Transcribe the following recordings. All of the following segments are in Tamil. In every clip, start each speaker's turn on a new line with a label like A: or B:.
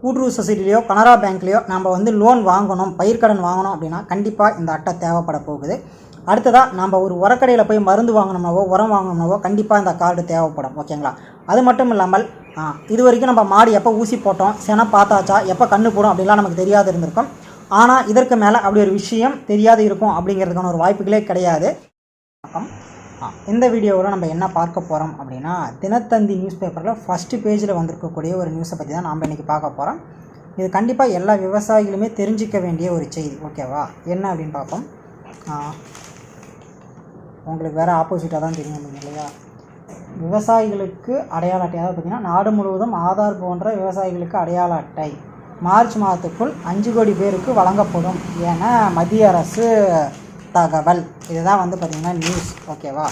A: கூட்டுறவு சொசைட்டிலையோ கனரா பேங்க்லேயோ நம்ம வந்து லோன் வாங்கணும், பயிர்க்கடன் வாங்கணும் அப்படின்னா கண்டிப்பாக இந்த அட்டை தேவைப்பட போகுது. அடுத்ததாக நம்ம ஒரு உரக்கடையில் போய் மருந்து வாங்கணும்னாவோ உரம் வாங்கணும்னாவோ கண்டிப்பாக இந்த கார்டு தேவைப்படும். ஓகேங்களா? அது மட்டும் இல்லாமல் இது வரைக்கும் நம்ம மாடு எப்போ ஊசி போட்டோம், செனை பார்த்தாச்சா, எப்போ கண்ணு போடும் அப்படின்லாம் நமக்கு தெரியாது இருந்திருக்கும். ஆனால் இதற்கு மேலே அப்படி ஒரு விஷயம் தெரியாது இருக்கும் அப்படிங்கிறதுக்கான ஒரு வாய்ப்புகளே கிடையாது. இந்த வீடியோவில் நம்ம என்ன பார்க்க போகிறோம் அப்படின்னா, தினத்தந்தி நியூஸ் பேப்பரில் ஃபஸ்ட்டு பேஜில் வந்திருக்கக்கூடிய ஒரு நியூஸை பற்றி தான் நாம் இன்றைக்கி பார்க்க போகிறோம். இது கண்டிப்பாக எல்லா விவசாயிகளுமே தெரிஞ்சிக்க வேண்டிய ஒரு செய்தி. ஓகேவா? என்ன அப்படின்னு பார்ப்போம். உங்களுக்கு வேறு ஆப்போசிட்டாக தான் தெரியும் இல்லையா? விவசாயிகளுக்கு அடையாள அட்டை, அதாவது பார்த்திங்கன்னா நாடு முழுவதும் ஆதார் போன்ற விவசாயிகளுக்கு அடையாள அட்டை மார்ச் மாதத்துக்குள் 5 கோடி பேருக்கு வழங்கப்படும் என மத்திய அரசு தகவல். இதுதான் வந்து பார்த்திங்கன்னா நியூஸ். ஓகேவா?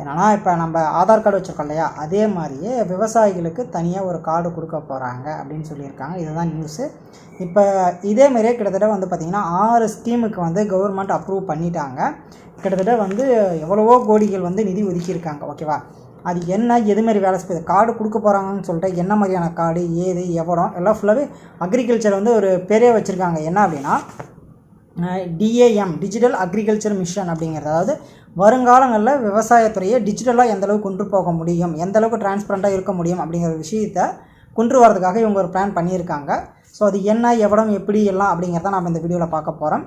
A: ஏன்னா இப்போ நம்ம ஆதார் கார்டு வச்சுருக்கோம் இல்லையா, அதே மாதிரியே விவசாயிகளுக்கு தனியாக ஒரு கார்டு கொடுக்க போகிறாங்க அப்படின்னு சொல்லியிருக்காங்க. இதுதான் நியூஸு. இப்போ இதே மாதிரியே கிட்டத்தட்ட வந்து பார்த்திங்கன்னா 6 ஸ்கீமுக்கு வந்து கவர்மெண்ட் அப்ரூவ் பண்ணிட்டாங்க. கிட்டத்தட்ட வந்து எவ்வளவோ கோடிகள் வந்து நிதி ஒதுக்கியிருக்காங்க. ஓகேவா? அது என்ன, எதுமாரி வேலை செய்யுது, கார்டு கொடுக்க போகிறாங்கன்னு சொல்லிட்டு என்ன மாதிரியான கார்டு, ஏது, எவ்வளோ எல்லாம் ஃபுல்லாகவே அக்ரிகல்ச்சர் வந்து ஒரு பேரே வச்சுருக்காங்க. என்ன அப்படின்னா DAM டிஜிட்டல் அக்ரிகல்ச்சர் மிஷன் அப்படிங்கிறது. அதாவது வருங்காலங்களில் விவசாயத்துறையை டிஜிட்டலாக எந்தளவுக்கு கொண்டு போக முடியும், எந்தளவுக்கு டிரான்ஸ்பரண்ட்டாக இருக்க முடியும் அப்படிங்கிற விஷயத்தை கொண்டு வரதுக்காக இவங்க ஒரு பிளான் பண்ணியிருக்காங்க. ஸோ அது என்ன, எவ்வளோ, எப்படி எல்லாம் அப்படிங்கிறத நம்ம இந்த வீடியோவில் பார்க்க போகிறோம்.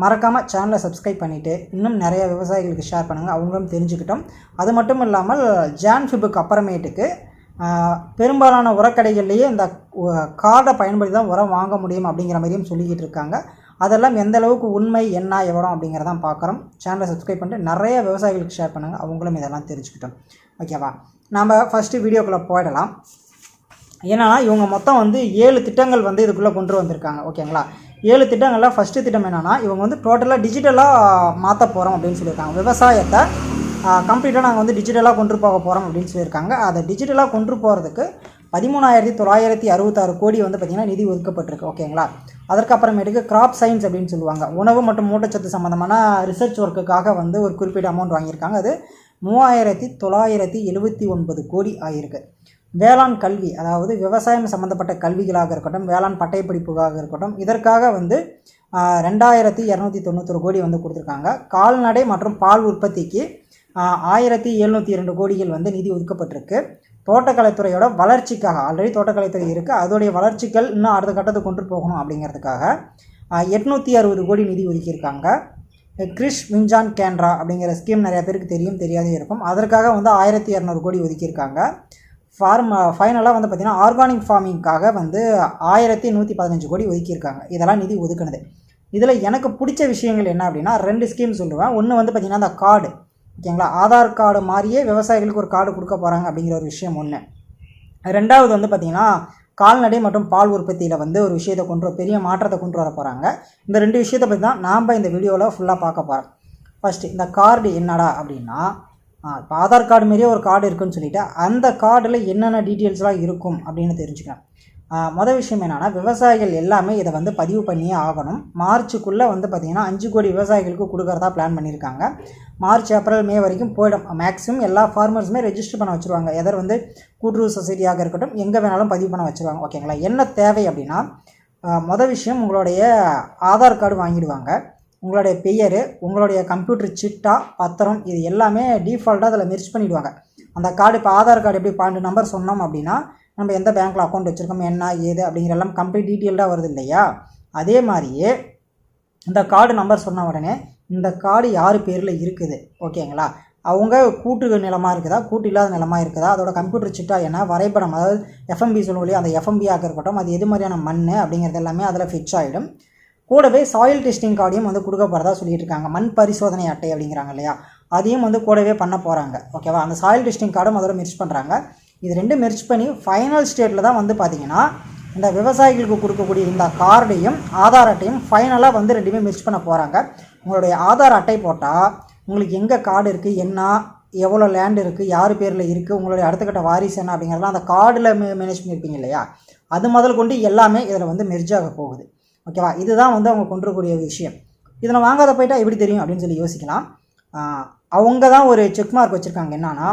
A: மறக்காமல் சேனலை சப்ஸ்கிரைப் பண்ணிவிட்டு இன்னும் நிறைய விவசாயிகளுக்கு ஷேர் பண்ணுங்கள், அவங்களும் தெரிஞ்சுக்கிட்டோம். அது மட்டும் இல்லாமல் ஜான்ஃபிபுக்கு அப்புறமேட்டுக்கு பெரும்பாலான உரக்கடைகள்லேயே இந்த கார்டை பயன்படுத்தி தான் உரம் வாங்க முடியும் அப்படிங்கிற மாதிரியும் சொல்லிக்கிட்டு இருக்காங்க. அதெல்லாம் எந்த அளவுக்கு உண்மை, என்ன, எவ்வளோ அப்படிங்கிறதான் பார்க்குறோம். சேனலை சப்ஸ்கிரைப் பண்ணிட்டு நிறைய விவசாயிகளுக்கு ஷேர் பண்ணுங்கள், அவங்களும் இதெல்லாம் தெரிஞ்சுக்கிட்டோம். ஓகேவா? நம்ம ஃபஸ்ட்டு வீடியோக்குள்ளே போயிடலாம். ஏன்னா இவங்க மொத்தம் வந்து 7 திட்டங்கள் வந்து இதுக்குள்ளே கொண்டு வந்திருக்காங்க. ஓகேங்களா? 7 திட்டங்களில் ஃபஸ்ட்டு திட்டம் என்னென்னா, இவங்க வந்து டோட்டலாக டிஜிட்டலாக மாற்ற போகிறோம் அப்படின்னு சொல்லியிருக்காங்க. விவசாயத்தை கம்ப்ளீட்டாக நாங்கள் வந்து டிஜிட்டலாக கொண்டு போக போகிறோம் அப்படின்னு சொல்லியிருக்காங்க. அதை டிஜிட்டலாக கொண்டு போகிறதுக்கு 13,966 கோடி வந்து பார்த்திங்கன்னா நிதி ஒதுக்கப்பட்டிருக்கு. ஓகேங்களா? அதற்கப்புறமேட்டுக்கு கிராப் சயின்ஸ் அப்படின்னு சொல்லுவாங்க, உணவு மற்றும் ஊட்டச்சத்து சம்மந்தமான ரிசர்ச் ஒர்க்குக்காக வந்து ஒரு குறிப்பிட்ட அமௌண்ட் வாங்கியிருக்காங்க. அது 3,979 கோடி ஆகிருக்கு. வேளாண் கல்வி, அதாவது விவசாயம் சம்மந்தப்பட்ட கல்விகளாக இருக்கட்டும், வேளாண் பட்டயப்படிப்புக்காக இருக்கட்டும், இதற்காக வந்து 2,291 கோடி வந்து கொடுத்துருக்காங்க. கால்நடை மற்றும் பால் உற்பத்திக்கு 1,702 கோடிகள் வந்து நிதி ஒதுக்கப்பட்டிருக்கு. தோட்டக்கலைத்துறையோட வளர்ச்சிக்காக, ஆல்ரெடி தோட்டக்கலைத்துறை இருக்குது, அதோடைய வளர்ச்சிகள் இன்னும் அடுத்த கட்டத்துக்கு கொண்டு போகணும் அப்படிங்கிறதுக்காக 860 கோடி நிதி ஒதுக்கியிருக்காங்க. கிரிஷ் விஞ்சான் கேன்ரா அப்படிங்கிற ஸ்கீம் நிறையா பேருக்கு தெரியும், தெரியாதே இருக்கும். அதற்காக வந்து 1,200 கோடி ஒதுக்கியிருக்காங்க. ஃபைனலாக வந்து பார்த்திங்கன்னா ஆர்கானிக் ஃபார்மிங்காக வந்து 1,115 கோடி ஒதுக்கியிருக்காங்க. இதெல்லாம் நிதி ஒதுக்குனது. இதில் எனக்கு பிடிச்ச விஷயங்கள் என்ன அப்படின்னா 2 ஸ்கீம் சொல்லுவேன். ஒன்று வந்து பார்த்திங்கன்னா அந்த கார்டு. ஓகேங்களா? ஆதார் கார்டு மாதிரியே விவசாயிகளுக்கு ஒரு கார்டு கொடுக்க போகிறாங்க அப்படிங்கிற ஒரு விஷயம் ஒன்று. ரெண்டாவது வந்து பார்த்திங்கன்னா கால்நடை மற்றும் பால் உற்பத்தியில் வந்து ஒரு விஷயத்தை பெரிய மாற்றத்தை கொண்டு வர போகிறாங்க. இந்த 2 விஷயத்தை பற்றி தான் நாம் இந்த வீடியோவில் ஃபுல்லாக பார்க்க போகிறோம். ஃபஸ்ட்டு இந்த கார்டு என்னடா அப்படின்னா, இப்போ ஆதார் கார்டு மாரியே ஒரு கார்டு இருக்குதுன்னு சொல்லிவிட்டு அந்த கார்டில் என்னென்ன டீட்டெயில்ஸ்லாம் இருக்கும் அப்படின்னு தெரிஞ்சுக்கலாம். மொதல் விஷயம் என்னென்னா, விவசாயிகள் எல்லாமே இதை வந்து பதிவு பண்ணியே ஆகணும். மார்ச்சுக்குள்ளே வந்து பார்த்திங்கன்னா 5 கோடி விவசாயிகளுக்கு கொடுக்குறதா பிளான் பண்ணியிருக்காங்க. மார்ச், ஏப்ரல், மே வரைக்கும் போயிடும். மேக்ஸிமம் எல்லா ஃபார்மர்ஸுமே ரெஜிஸ்டர் பண்ண வச்சுருவாங்க. எதர் வந்து கூட்டுறவு சொசைட்டியாக இருக்கட்டும், எங்கே வேணாலும் பதிவு பண்ண வச்சுருவாங்க. ஓகேங்களா? என்ன தேவை அப்படின்னா, மொதல் விஷயம் உங்களுடைய ஆதார் கார்டு வாங்கிடுவாங்க. உங்களுடைய பெயர், உங்களுடைய கம்ப்யூட்டர் சிட்டா, பத்திரம், இது எல்லாமே டிஃபால்ட்டாக அதில் மெர்ஜ் பண்ணிவிடுவாங்க. அந்த கார்டு இப்போ ஆதார் கார்டு எப்படி 12 நம்பர் சொன்னோம் அப்படின்னா, நம்ம எந்த பேங்க்கில் அக்கௌண்ட் வச்சுருக்கோம், என்ன ஏது அப்படிங்கிற எல்லாம் கம்ப்ளீட் டீட்டெயில்டாக வருது இல்லையா? அதே மாதிரியே இந்த கார்டு நம்பர் சொன்ன உடனே இந்த கார்டு யார் பேரில் இருக்குது, ஓகேங்களா, அவங்க கூட்டு நிலமாக இருக்குதா, கூட்டு இல்லாத நிலமாக இருக்குதா, அதோட கம்ப்யூட்டர் சிட்டா என்ன, வரைபடம், அதாவது எஃப்எம்பி சொல்லுவோம் இல்லையா, அந்த எஃப்எம்பியாக இருக்கட்டும், அது எது மாதிரியான மண் அப்படிங்கிறது எல்லாமே அதில் ஃபிக்ஸ் ஆகிடும். கூடவே சாயில் டெஸ்டிங் கார்டையும் வந்து கொடுக்க போகிறதா சொல்லிட்டு இருக்காங்க. மண் பரிசோதனை அட்டை அப்படிங்கிறாங்க இல்லையா, அதையும் வந்து கூடவே பண்ண போகிறாங்க. ஓகேவா? அந்த சாயில் டெஸ்டிங் கார்டும் அதோட மெர்ஜ் பண்ணுறாங்க. இது 2 மெர்ஜ் பண்ணி ஃபைனல் ஸ்டேட்டில் தான் வந்து பார்த்திங்கன்னா இந்த விவசாயிகளுக்கு கொடுக்கக்கூடிய இந்த கார்டையும் ஆதார் அட்டையும் ஃபைனலாக வந்து 2மே மெர்ஜ் பண்ண போகிறாங்க. உங்களுடைய ஆதார் அட்டை போட்டால் உங்களுக்கு எங்கே கார்டு இருக்குது, என்ன, எவ்வளோ லேண்ட் இருக்குது, யார் பேரில் இருக்குது, உங்களுடைய அடுத்த கட்ட வாரிசு என்ன அப்படிங்கிறதுலாம் அந்த கார்டில் மேனேஜ் பண்ணியிருப்பீங்க இல்லையா, அது முதல் கொண்டு எல்லாமே இதில் வந்து மெர்ஜ் ஆக போகுது. ஓகேவா? இதுதான் வந்து அவங்க கொண்டு வரக்கூடிய விஷயம். இதில் வாங்காத போயிட்டால் எப்படி தெரியும் அப்படின்னு சொல்லி யோசிக்கலாம். அவங்க தான் ஒரு செக் மார்க் வச்சுருக்காங்க. என்னன்னா,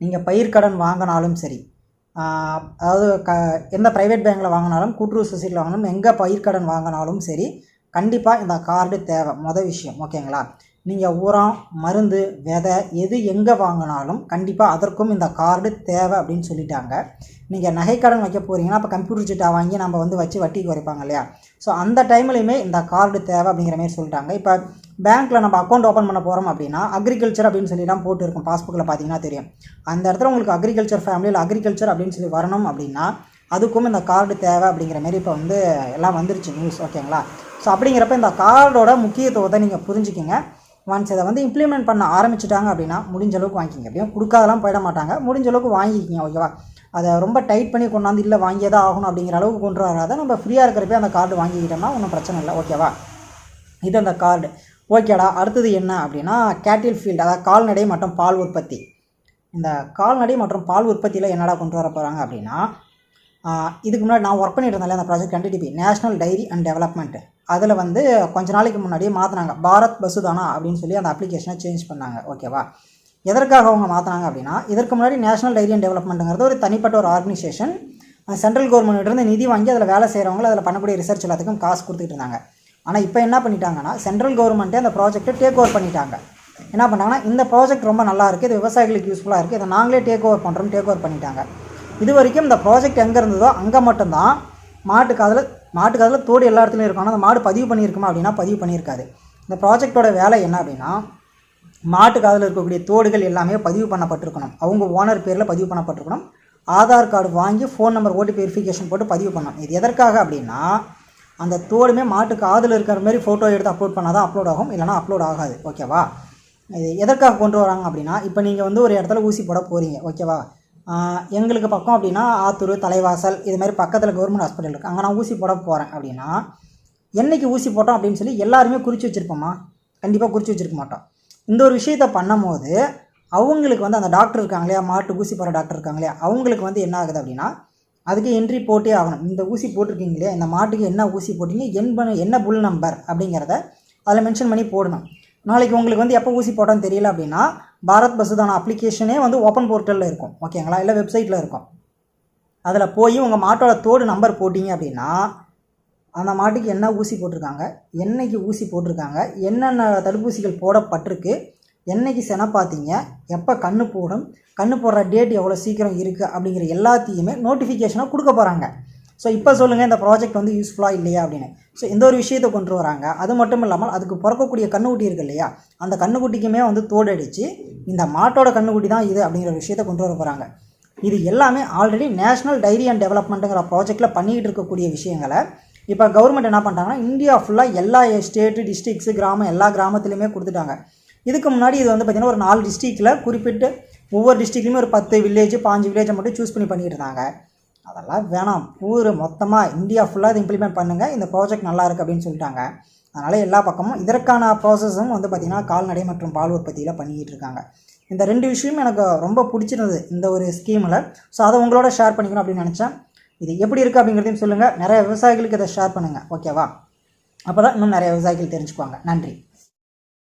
A: நீங்கள் பயிர்க்கடன் வாங்கினாலும் சரி, அதாவது எந்த ப்ரைவேட் பேங்க்கில் வாங்கினாலும் கூட்டுறவு சொசைட்டியில் வாங்கினாலும் எங்கே பயிர்க்கடன் வாங்கினாலும் சரி கண்டிப்பாக இந்த கார்டு தேவை. விஷயம் ஓகேங்களா. நீங்கள் உரம் மருந்து விதை எது எங்கே வாங்கினாலும் கண்டிப்பாக அதற்கும் இந்த கார்டு தேவை அப்படின்னு சொல்லிட்டாங்க. நீங்கள் நகைக்கடன் வைக்க போகிறீங்கன்னா அப்போ கம்ப்யூட்டர் சிட்டா வாங்கி நம்ம வந்து வச்சு வட்டிக்கு குறைப்பாங்க இல்லையா. ஸோ அந்த டைம்லையுமே இந்த கார்டு தேவை அப்படிங்கிற மாதிரி சொல்லிட்டாங்க. இப்போ பேங்க்கில் நம்ம அக்கௌண்ட் ஓப்பன் பண்ண போகிறோம் அப்படின்னா அக்ரிகல்ச்சர் அப்படின்னு சொல்லிலாம் போட்டு இருக்கும். பாஸ்புக்கில் பார்த்தீங்கன்னா தெரியும். அந்த இடத்துல உங்களுக்கு அக்ரிகல்ச்சர் ஃபேமிலியில் அக்ரிகல்ச்சர் அப்படின்னு சொல்லி வரணும் அப்படின்னா அதுக்கும் இந்த கார்டு தேவை அப்படிங்கிற மாரி இப்போ வந்து எல்லாம் வந்துருச்சு நியூஸ். ஓகேங்களா. ஸோ அப்படிங்கிறப்ப இந்த கார்டோட முக்கியத்துவத்தை நீங்கள் புரிஞ்சுக்கிங்க. ஒன்ஸ் இதை வந்து இம்ப்ளிமெண்ட் பண்ண ஆரம்பிச்சிட்டாங்க அப்படின்னா முடிஞ்ச அளவுக்கு வாங்கிக்கிங்க. அப்படியும் கொடுக்காதெல்லாம் போயிட மாட்டாங்க. முடிஞ்ச அளவுக்கு வாங்கிக்கிங்க. ஓகேவா. அதை ரொம்ப டைட் பண்ணி கொண்டாந்து இல்லை வாங்கியே தான் ஆகணும் அப்படிங்கிற அளவுக்கு கொண்டு வராத நம்ம ஃப்ரீயாக இருக்கிறப்ப அந்த கார்டு வாங்கிக்கிட்டோம்னா ஒன்றும் பிரச்சனை இல்லை. ஓகேவா. இது அந்த கார்டு ஓகேடா. அடுத்தது என்ன அப்படின்னா கேட்டில் ஃபீல்டு, அதாவது கால்நடை மற்றும் பால் உற்பத்தி. இந்த கால்நடை மற்றும் பால் உற்பத்தியில் என்னடா கொண்டு வர போகிறாங்க அப்படின்னா இதுக்கு முன்னாடி நான் ஒர்க் பண்ணிட்டு இருந்தேன் அந்த project NDDP national dairy and development. அதில் வந்து கொஞ்ச நாளைக்கு முன்னாடியே மாற்றினாங்க. பாரத் பசுதானா அப்படின்னு சொல்லி அந்த அப்ளிகேஷனை சேஞ்ச் பண்ணாங்க. ஓகேவா. எதற்காக அவங்க மாற்றினாங்க அப்படின்னா இதற்கு முன்னாடி நேஷ்னல் டைரி அண்ட் டெவலப்மெண்ட்டுங்கிறது ஒரு தனிப்பட்ட ஒரு ஆர்கனைசேஷன். சென்ட்ரல் கவர்மெண்ட்டிருந்து நிதி வாங்கி அதில் வேலை செய்கிறவங்க அதில் பண்ணக்கூடிய ரிசர்ச் எல்லாத்துக்கும் காசு கொடுத்துட்டு இருந்தாங்க. ஆனால் இப்போ என்ன பண்ணிட்டாங்கன்னா சென்ட்ரல் கவர்மெண்ட்டே அந்த ப்ராஜெக்ட்டை டேக் ஓவர் பண்ணிட்டாங்க. என்ன பண்ணாங்கன்னா இந்த ப்ராஜெக்ட் ரொம்ப நல்லா இருக்குது, இது விவசாயிகளுக்கு யூஸ்ஃபுல்லாக இருக்குது, இதை நாங்களே டேக் ஓவர் பண்ணிட்டாங்க. இது வரைக்கும் இந்த ப்ராஜெக்ட் எங்கே இருந்ததோ அங்கே மட்டும்தான் மாட்டுக்காதில் தோடு எல்லா இடத்துலையும் இருக்கும். ஆனால் அந்த மாடு பதிவு பண்ணியிருக்குமா அப்படின்னா பதிவு பண்ணியிருக்காது. இந்த ப்ராஜெக்டோட வேலை என்ன அப்படின்னா மாட்டுக்காதில் இருக்கக்கூடிய தோடுகள் எல்லாமே பதிவு பண்ணப்பட்டிருக்கணும். அவங்க ஓனர் பேரில் பதிவு பண்ணப்பட்டிருக்கணும். ஆதார் கார்டு வாங்கி ஃபோன் நம்பர் OTP வெரிஃபிகேஷன் போட்டு பதிவு பண்ணணும். இது எதற்காக அப்படின்னா அந்த தோடுமே மாட்டுக்கு காதில் இருக்கிற மாதிரி ஃபோட்டோ எடுத்து அப்லோட் பண்ணால் தான் அப்லோட் ஆகும், இல்லைனா அப்லோட் ஆகாது. ஓகேவா. இது எதற்காக கொண்டு வராங்க அப்படின்னா இப்போ நீங்கள் வந்து ஒரு இடத்துல ஊசி போட போகிறீங்க. ஓகேவா. எங்களுக்கு பக்கம் அப்படின்னா ஆத்தூர் தலைவாசல் இது மாதிரி பக்கத்தில் கவர்மெண்ட் ஹாஸ்பிட்டல் இருக்குது. அங்கே நான் ஊசி போட போகிறேன் அப்படின்னா என்றைக்கு ஊசி போட்டோம் அப்படின்னு சொல்லி எல்லாருமே குறித்து வச்சுருப்போமா? கண்டிப்பாக குறித்து வச்சுருக்க மாட்டோம். இந்த ஒரு விஷயத்தை பண்ணும் போது அவங்களுக்கு வந்து அந்த டாக்டர் இருக்காங்க இல்லையா, மாட்டு ஊசி போடுற டாக்டர் இருக்காங்க இல்லையா, அவங்களுக்கு வந்து என்ன ஆகுது அப்படின்னா அதுக்கு என்ட்ரி போட்டே ஆகணும். இந்த ஊசி போட்டிருக்கீங்க இல்லையா, இந்த மாட்டுக்கு என்ன ஊசி போட்டிங்க, என்ன புல் நம்பர் அப்படிங்கிறத அதில் மென்ஷன் பண்ணி போடணும். நாளைக்கு உங்களுக்கு வந்து எப்போ ஊசி போட்டோன்னு தெரியல அப்படின்னா பாரத் பசுதானா அப்ளிகேஷனே வந்து ஓப்பன் போர்ட்டலில் இருக்கும். ஓகேங்களா. இல்லை வெப்சைட்டில் இருக்கும். அதில் போய் உங்கள் மாட்டோட தோடு நம்பர் போட்டிங்க அப்படின்னா அந்த மாட்டுக்கு என்ன ஊசி போட்டிருக்காங்க, என்னைக்கு ஊசி போட்டிருக்காங்க, என்னென்ன தடுப்பூசிகள் போடப்பட்டிருக்கு, என்னைக்கு செனை பார்த்தீங்க, எப்போ கண்ணு போடுற டேட் எவ்வளோ சீக்கிரம் இருக்குது அப்படிங்கிற எல்லாத்தையுமே நோட்டிஃபிகேஷனாக கொடுக்க போகிறாங்க. ஸோ இப்போ சொல்லுங்கள் இந்த ப்ராஜெக்ட் வந்து யூஸ்ஃபுல்லாக இல்லையா அப்படின்னு. ஸோ இந்த ஒரு விஷயத்தை கொண்டு வராங்க. அது மட்டும் இல்லாமல் அதுக்கு பிறக்கக்கூடிய கண்ணுக்குட்டி இருக்குது இல்லையா, அந்த கண்ணுக்குட்டிக்குமே வந்து தோடு அடித்து இந்த மாட்டோட கண்ணுக்குட்டி தான் இது அப்படிங்கிற விஷயத்தை கொண்டு வர போகிறாங்க. இது எல்லாமே ஆல்ரெடி நேஷ்னல் டைரி அண்ட் டெவலப்மெண்ட்டுங்கிற ப்ராஜெக்டில் பண்ணிக்கிட்டு இருக்கக்கூடிய விஷயங்களை இப்போ கவர்மெண்ட் என்ன பண்ணுறாங்கன்னா இந்தியா ஃபுல்லாக எல்லா ஸ்டேட்டு டிஸ்ட்ரிக்ஸு கிராமம் எல்லா கிராமத்துலையுமே கொடுத்துட்டாங்க. இதுக்கு முன்னாடி இது வந்து பார்த்திங்கன்னா ஒரு 4 டிஸ்ட்ரிக்டில் குறிப்பிட்டு ஒவ்வொரு டிஸ்ட்ரிக்ட்லையுமே ஒரு 10 வில்லேஜ் 5 வில்லேஜை மட்டும் சூஸ் பண்ணிக்கிட்டு இருந்தாங்க. அதெல்லாம் வேணாம், மொத்தமாக இந்தியா ஃபுல்லாக இதை இம்ப்ளிமெண்ட் பண்ணுங்கள், இந்த ப்ராஜெக்ட் நல்லா இருக்குது அப்படின்னு சொல்லிட்டாங்க. அதனால் எல்லா பக்கமும் இதற்கான ப்ராசஸும் வந்து பார்த்திங்கன்னா கால்நடை மற்றும் பால் உற்பத்தியில் பண்ணிக்கிட்டு இருக்காங்க. இந்த 2 விஷயமும் எனக்கு ரொம்ப பிடிச்சிருந்தது இந்த ஒரு ஸ்கீமில். ஸோ அதை உங்களோட ஷேர் பண்ணிக்கணும் அப்படின்னு நினச்சேன். இது எப்படி இருக்குது அப்படிங்கிறதையும் சொல்லுங்கள். நிறைய விவசாயிகளுக்கு இதை ஷேர் பண்ணுங்கள். ஓகேவா. அப்போ தான் இன்னும் நிறைய விவசாயிகள் தெரிஞ்சுக்குவாங்க. நன்றி.